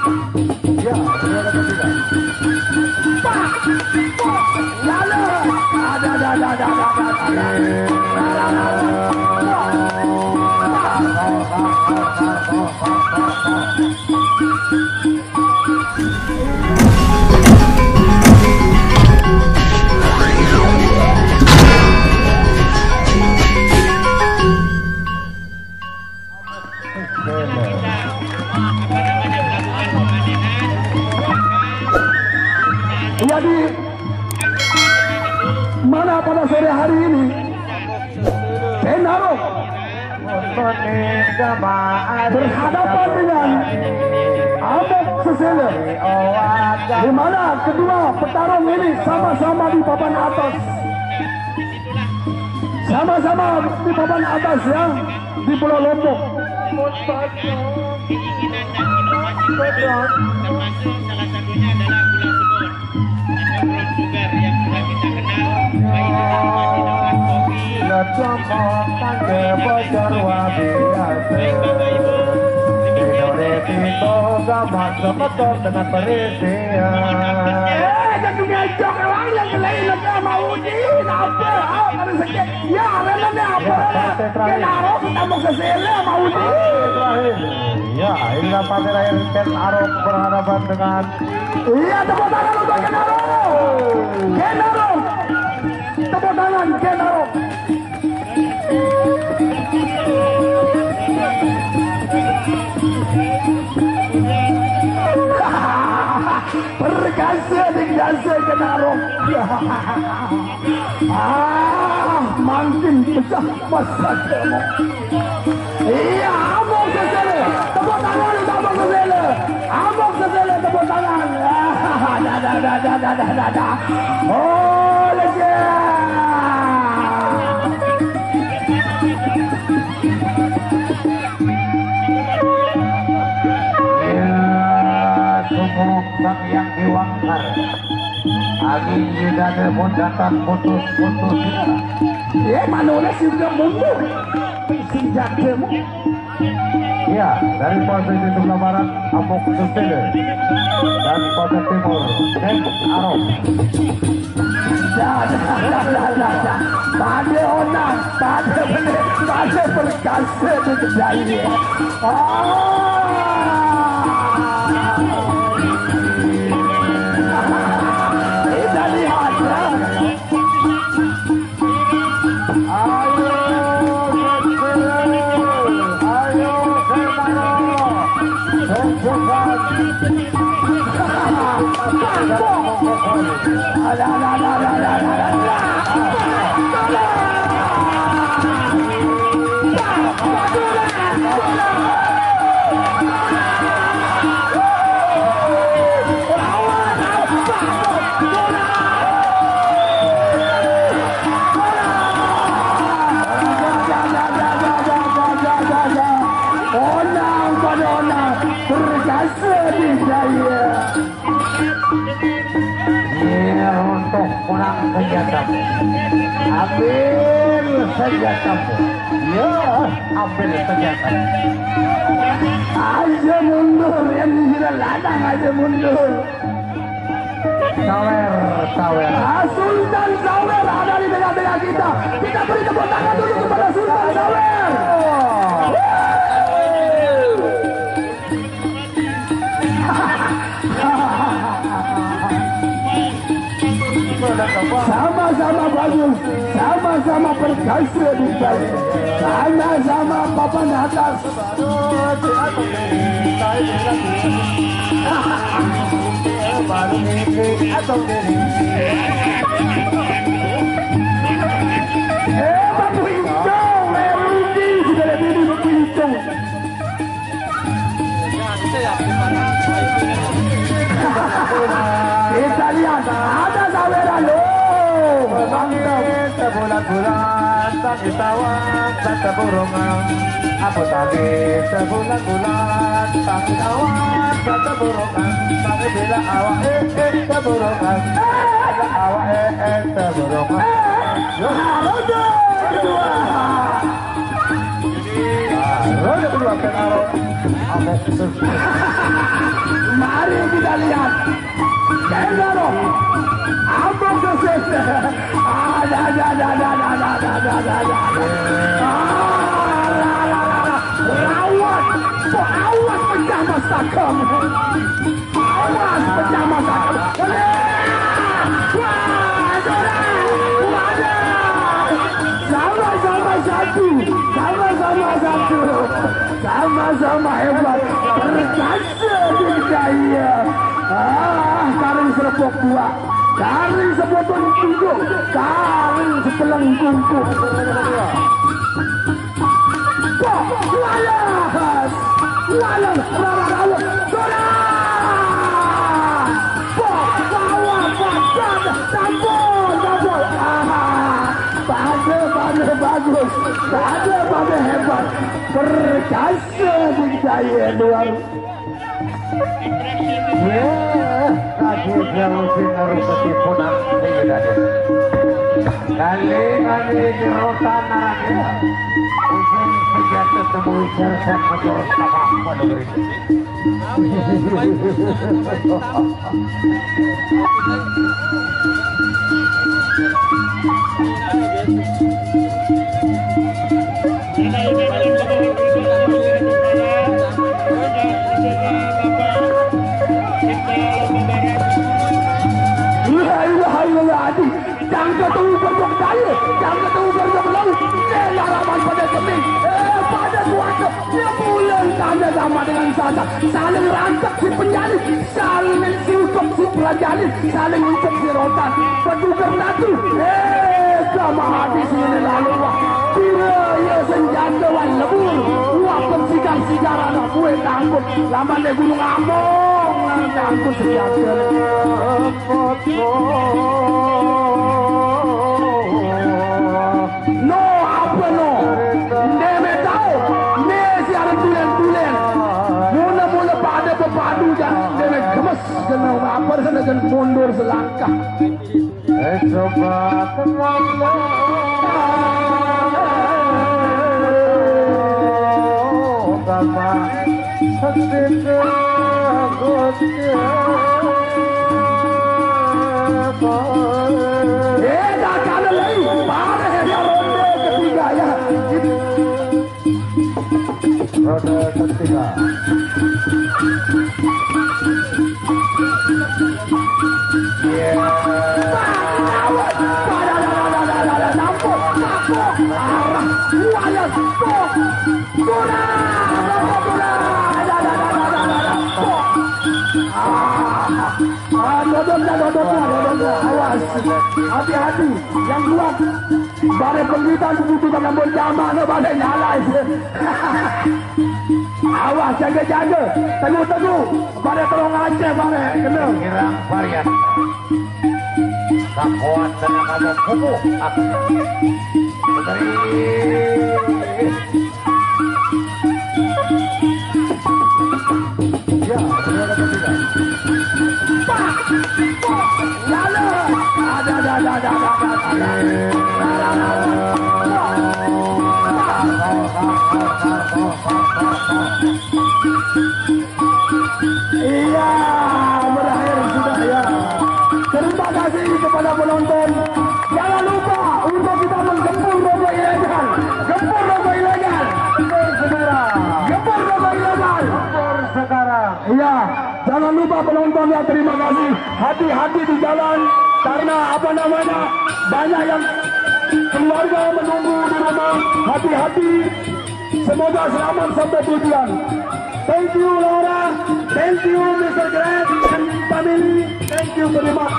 Ya, benar atau tidak? Lalu jadi mana pada sore hari ini Kenaro berhadapan dengan Amok Sesele, di mana kedua petarung ini sama-sama di papan atas, sama-sama di papan atas ya, di Pulau Lombok. Termasuk salah satunya adalah gula sebut atau brown sugar yang sudah kita kenal, baik dengan kopi. Baik Bapak Ibu, dengan perisian. Jadinya jok orang yang lain mau din apa? Ada sakit. Ya, memangnya apa? Kenaro kita mau ke sini mau din. Ya, inilah partai terakhir Ken Arok berhadapan dengan. Iya, tepuk tangan untuk Kenaro. Kenaro. Tepuk tangan Kenaro. Perkasa dengan Kenaro. Makin pecah masa kamu. Iya, Amok Sesele. Tepuk tangan untuk Amok Sesele. Amok Sesele tepuk tangan. Oh, legend. Sumurang yang diwangkar angin tidak pun datang putus-putus. Mana sudah mundur senjatamu. Ya, dari posisi sebelah barat Amok Sesele dan posisi timur Ken Arok. Pada orang, pada benar, pada perkasa di kedai. Kita lihat ya. Untuk pulang senjatamu, ambil senjatamu. Ya, ambil senjatamu. Aja mundur, yang sudah ladang aja mundur. Sawer. Sultan Sawer ada di tengah-tengah kita. Kita beri tepuk tangan dulu kepada Sultan Sawer. Sama-sama bagus, sama-sama perkasa di bawah, sama-sama papan atas. Babu hijau, Rudy sudah lebih di babu hijau. Kita lihat ada Saweran loh. Sebulan-bulan tak ditawar tak keburungan. Aku tadi sebulan-bulan tak ditawar tak keburungan. Tapi bila awak keburungan, bila awak keburungan. Roda kedua Ken Arok. Awas pecah masa kamu. Awas pecah masa kamu. Sama-sama hebat, berjasa berdaya. Taring serpok dua, taring sepotong tunggu, taring sepelengkung kuku. Layan, layan, rawat, sudah. Bawa badan, tampol. Bagus, pada hebat, berjasa berdaya luar. Tadi dia mungkin harus ketipunan tidak ada. Kali di rotan narangnya, mungkin saja ketemu cerset menjurus apa negeri. Jangan ketemu berbuat daya, jangan ketemu berbuat laut. Laraman pada keming, pada kuasa. Dia bulan tanda sama dengan sana. Saling rangkap si penjali, saling siutok si pelajari, saling uncap si rotan. Pedugar natu, sama hati sini lalu wah. Bila ia senjata wan lebur, wah pensigar-sigar anak kue tanggut. Lama di gunung Among, tanggut senjata. No, apa no? Neme tahu, ne siapa tulen. Mula pada pepadu jangan neme gemes, kena apa kena mundur selangkah. Coba teman-teman. Sama seketika gosnya dah kalau lagi pada yang ronde ketiga ya. roda ketiga. Awas, hati-hati, yang kuat. Badai penggitan kebutuhan namun zaman, badai nyala. Awas, jaga-jaga, teguh-teguh. Badai tolong aja, badai kena. Kirang varian. Sakuan tenaga mempumu. Dari ya, roda ketiga. Iya, berakhir sudah ya. Terima kasih kepada penonton. Jangan lupa untuk kita menggempur rokok ilegal. Gempur rokok ilegal. Gempur sekarang. Gempur rokok ilegal. Gempur sekarang. Iya, jangan lupa penonton ya, terima kasih. Hati-hati di jalan karena apa namanya banyak yang keluarga menunggu di rumah. Hati-hati. Semoga selamat sampai tujuan. Thank you Laura, thank you Mr. Grant and family, thank you very much.